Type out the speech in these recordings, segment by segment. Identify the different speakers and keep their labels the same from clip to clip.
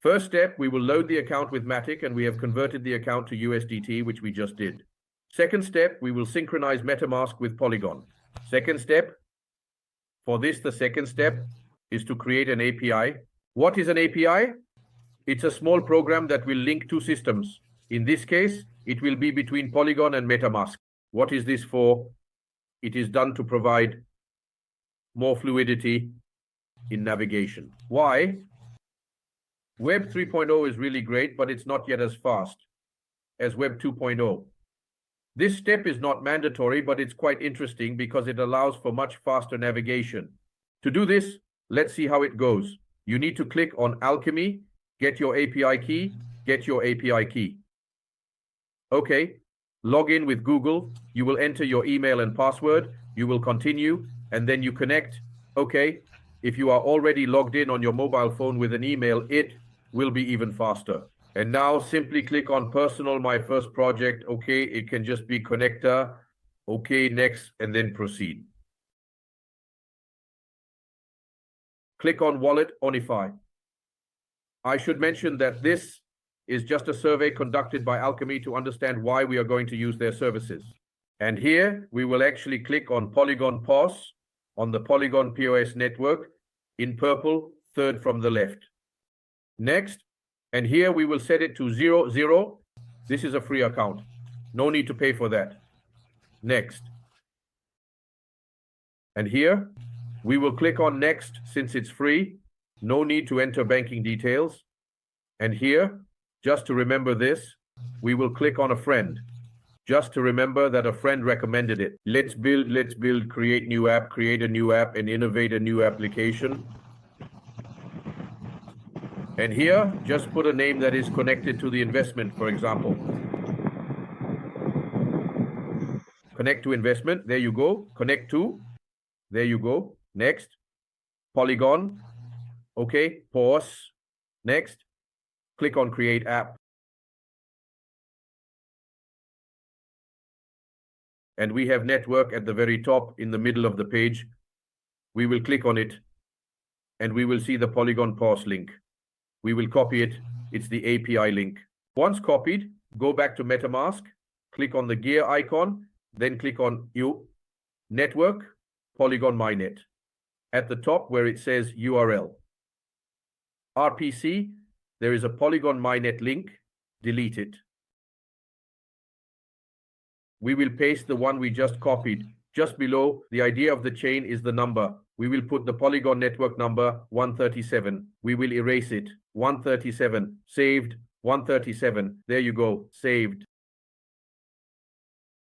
Speaker 1: First step, we will load the account with Matic, and we have converted the account to USDT, which we just did. Second step, we will synchronize MetaMask with Polygon. Second step, for this, the second step is to create an API. What is an API? It's a small program that will link two systems. In this case, it will be between Polygon and MetaMask. What is this for? It is done to provide more fluidity in navigation. Why? Web 3.0 is really great, but it's not yet as fast as Web 2.0. This step is not mandatory, but it's quite interesting because it allows for much faster navigation. To do this, let's see how it goes. You need to click on Alchemy, get your API key, get your API key. Okay, log in with Google. You will enter your email and password. You will continue, and then you connect. Okay, if you are already logged in on your mobile phone with an email, it will be even faster. And now simply click on Personal, My First Project. Okay, it can just be CONECTA. Okay, next, and then proceed. Click on Wallet Onify. I should mention that this is just a survey conducted by Alchemy to understand why we are going to use their services. And here we will actually click on Polygon POS on the Polygon POS network in purple, third from the left. Next, and here we will set it to 00. This is a free account. No need to pay for that. Next. And here we will click on next since it's free. No need to enter banking details. And here, just to remember this, we will click on a friend. Just to remember that a friend recommended it. Let's build, create new app, create a new app, and innovate a new application. And here, just put a name that is connected to the investment, for example. Connect to investment, there you go. Connect to, there you go. Next, Polygon. Okay, pause. Next, click on Create App. And we have network at the very top in the middle of the page. We will click on it, and we will see the Polygon POS link. We will copy it. It's the API link. Once copied, go back to MetaMask, click on the gear icon, then click on Network, Polygon Mainnet. At the top where it says URL. RPC, there is a Polygon Mainnet link. Delete it. We will paste the one we just copied. Just below, the idea of the chain is the number. We will put the Polygon network number 137. We will erase it. 137. Saved. 137. There you go. Saved.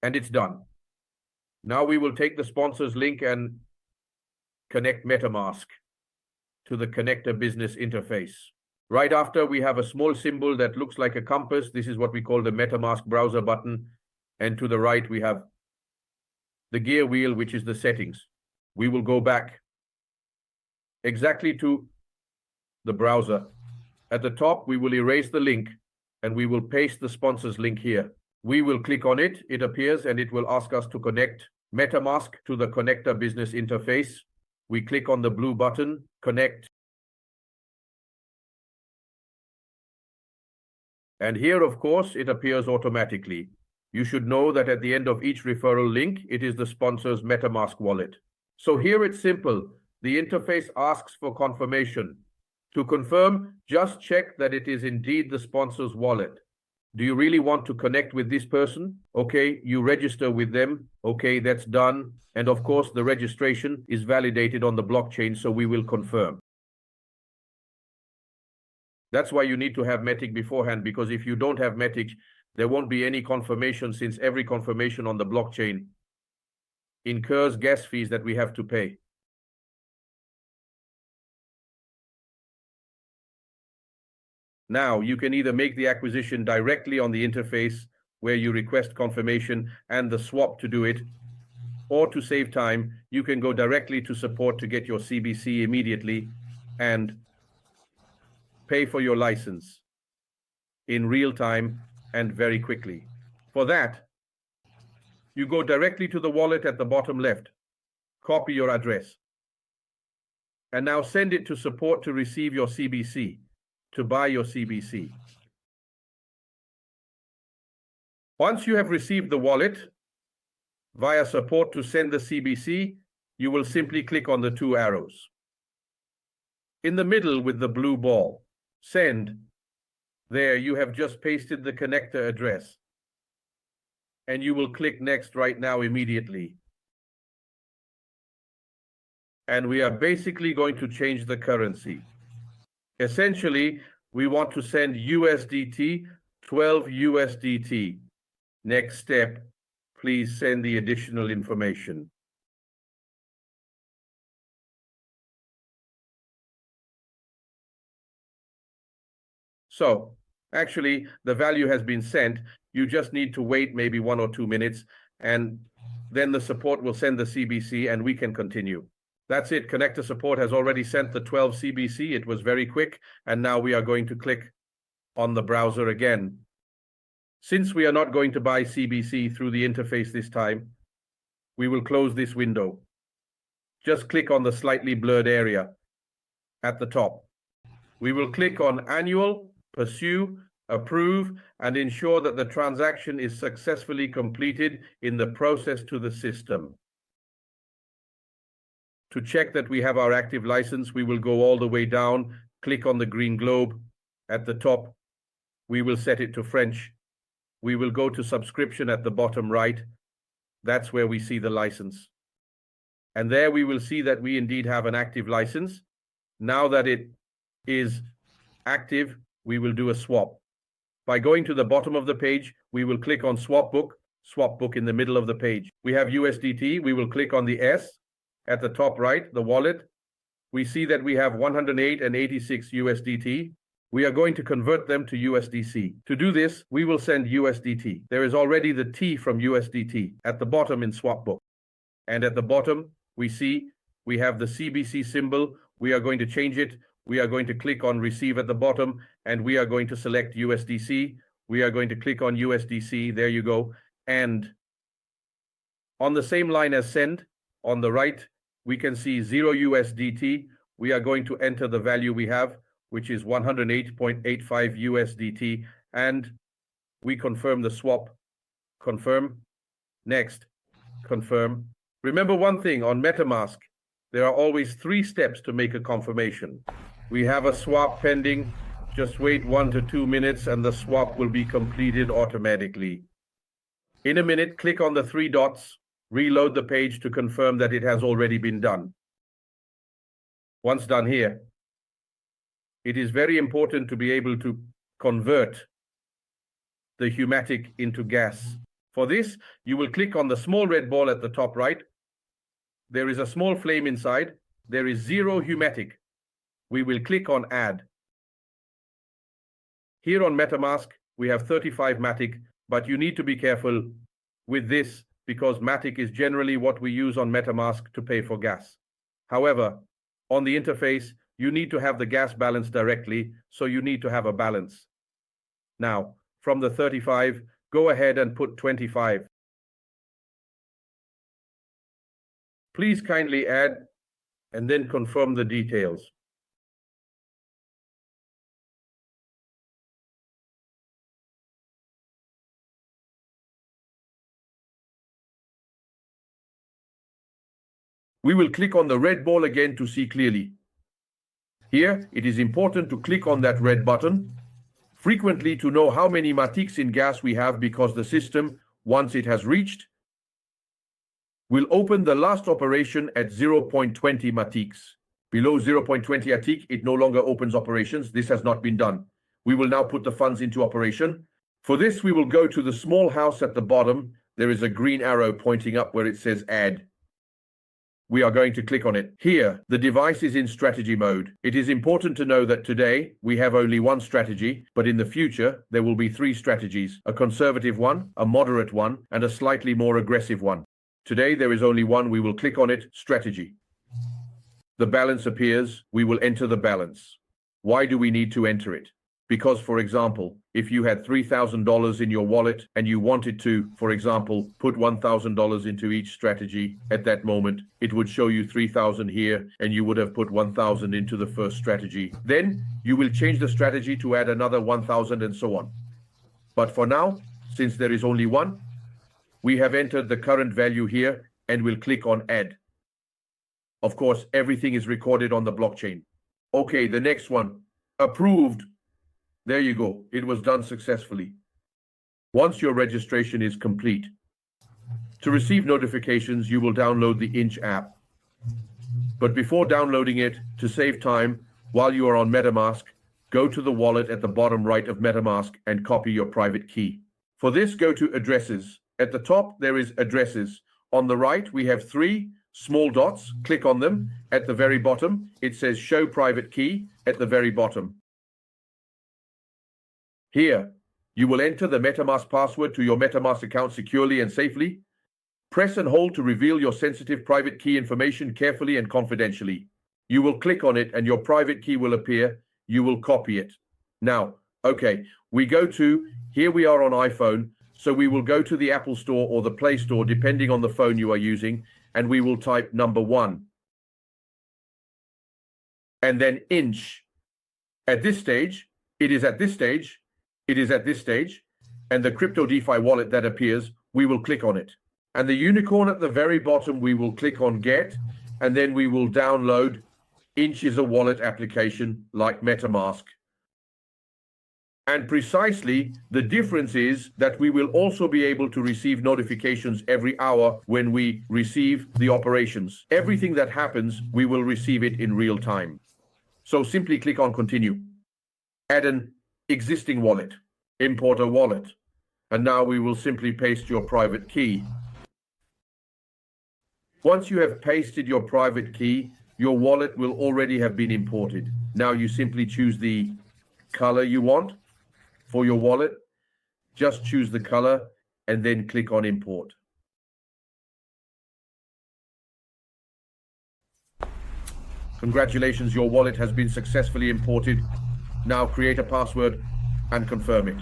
Speaker 1: And it's done. Now we will take the sponsors link and connect MetaMask to the CONECTA business interface. Right after, we have a small symbol that looks like a compass. This is what we call the MetaMask browser button. And to the right, we have the gear wheel, which is the settings. We will go back exactly to the browser. At the top, we will erase the link and we will paste the sponsors link here. We will click on it. It appears and it will ask us to connect MetaMask to the CONECTA business interface. We click on the blue button, connect. And here, of course, it appears automatically. You should know that at the end of each referral link, it is the sponsor's MetaMask wallet. So here it's simple. The interface asks for confirmation. To confirm, just check that it is indeed the sponsor's wallet. Do you really want to connect with this person? Okay, you register with them. Okay, that's done. And of course, the registration is validated on the blockchain, so we will confirm. That's why you need to have Matic beforehand, because if you don't have Matic, there won't be any confirmation, since every confirmation on the blockchain incurs gas fees that we have to pay. Now, you can either make the acquisition directly on the interface where you request confirmation and the swap to do it, or to save time, you can go directly to support to get your CBC immediately and pay for your license in real time and very quickly. For that, you go directly to the wallet at the bottom left, copy your address, and now send it to support to receive your CBC. to buy your CBC. Once you have received the wallet via support to send the CBC, you will simply click on the two arrows. In the middle with the blue ball, send. There you have just pasted the CONECTA address. And you will click next right now immediately. And we are basically going to change the currency. Essentially, we want to send USDT, 12 USDT. Next step, please send the additional information. So, actually, the value has been sent. You just need to wait maybe 1 or 2 minutes, and then the support will send the CBC and we can continue. That's it. CONECTA support has already sent the 12 CBC. It was very quick, and now we are going to click on the browser again. Since we are not going to buy CBC through the interface this time, we will close this window. Just click on the slightly blurred area at the top. We will click on Annual, Pursue, Approve, and ensure that the transaction is successfully completed in the process to the system. To check that we have our active license, we will go all the way down, click on the green globe at the top. We will set it to French. We will go to subscription at the bottom right. That's where we see the license. And there we will see that we indeed have an active license. Now that it is active, we will do a swap. By going to the bottom of the page, we will click on Swap Book in the middle of the page. We have USDT. We will click on the S at the top right, the wallet. We see that we have 108 and 86 USDT. We are going to convert them to USDC. To do this, we will send USDT. There is already the T from USDT at the bottom in Swap Book. And at the bottom, we see we have the CBC symbol. We are going to change it. We are going to click on Receive at the bottom, and we are going to select USDC. We are going to click on USDC. There you go. And on the same line as Send, on the right, we can see 0 USDT. We are going to enter the value we have, which is 108.85 USDT, and we confirm the swap. Confirm. Next. Confirm. Remember one thing, on MetaMask, there are always 3 steps to make a confirmation. We have a swap pending. Just wait 1 to 2 minutes and the swap will be completed automatically. In a minute, click on the 3 dots, reload the page to confirm that it has already been done. Once done here, it is very important to be able to convert the humatic into gas. For this, you will click on the small red ball at the top right. There is a small flame inside. There is 0 humatic. We will click on Add. Here on MetaMask, we have 35 Matic, but you need to be careful with this because Matic is generally what we use on MetaMask to pay for gas. However, on the interface, you need to have the gas balance directly, so you need to have a balance. Now, from the 35, go ahead and put 25. Please kindly add and then confirm the details. We will click on the red ball again to see clearly. Here, it is important to click on that red button frequently to know how many matiks in gas we have, because the system, once it has reached, will open the last operation at 0.20 matiks. Below 0.20 atik, it no longer opens operations. This has not been done. We will now put the funds into operation. For this, we will go to the small house at the bottom. There is a green arrow pointing up where it says Add. We are going to click on it. Here, the device is in strategy mode. It is important to know that today we have only 1 strategy, but in the future there will be 3 strategies, a conservative one, a moderate one, and a slightly more aggressive one. Today there is only one. We will click on it, strategy. The balance appears. We will enter the balance. Why do we need to enter it? Because, for example, if you had $3,000 in your wallet and you wanted to, for example, put $1,000 into each strategy at that moment, it would show you 3,000 here and you would have put 1,000 into the first strategy. Then you will change the strategy to add another 1,000 and so on. But for now, since there is only one, we have entered the current value here and we'll click on add. Of course, everything is recorded on the blockchain. Okay, the next one, approved. There you go. It was done successfully. Once your registration is complete, to receive notifications, you will download the Inch app. But before downloading it, to save time, while you are on MetaMask, go to the wallet at the bottom right of MetaMask and copy your private key. For this, go to Addresses. At the top, there is Addresses. On the right, we have 3 small dots. Click on them. At the very bottom, it says Show Private Key at the very bottom. Here, you will enter the MetaMask password to your MetaMask account securely and safely. Press and hold to reveal your sensitive private key information carefully and confidentially. You will click on it and your private key will appear. You will copy it. Now, okay, here we are on iPhone, so we will go to the Apple Store or the Play Store, depending on the phone you are using, and we will type number 1. And then Inch. At this stage, it is at this stage, and the crypto DeFi wallet that appears, we will click on it. And the unicorn at the very bottom, we will click on Get, and then we will download. Inch is a wallet application like MetaMask. And precisely the difference is that we will also be able to receive notifications every hour when we receive the operations. Everything that happens, we will receive it in real time. So simply click on Continue. Add an existing wallet, import a wallet, and now we will simply paste your private key. Once you have pasted your private key, your wallet will already have been imported. Now you simply choose the color you want for your wallet. Just choose the color and then click on Import. Congratulations, your wallet has been successfully imported. Now create a password and confirm it.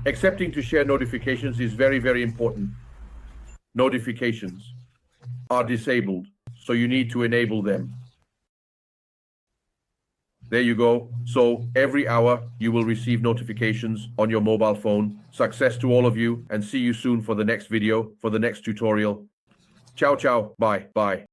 Speaker 1: Accepting to share notifications is very, very important. Notifications are disabled, so you need to enable them. There you go. So every hour you will receive notifications on your mobile phone. Success to all of you, and see you soon for the next video, for the next tutorial. Ciao, ciao. Bye. Bye.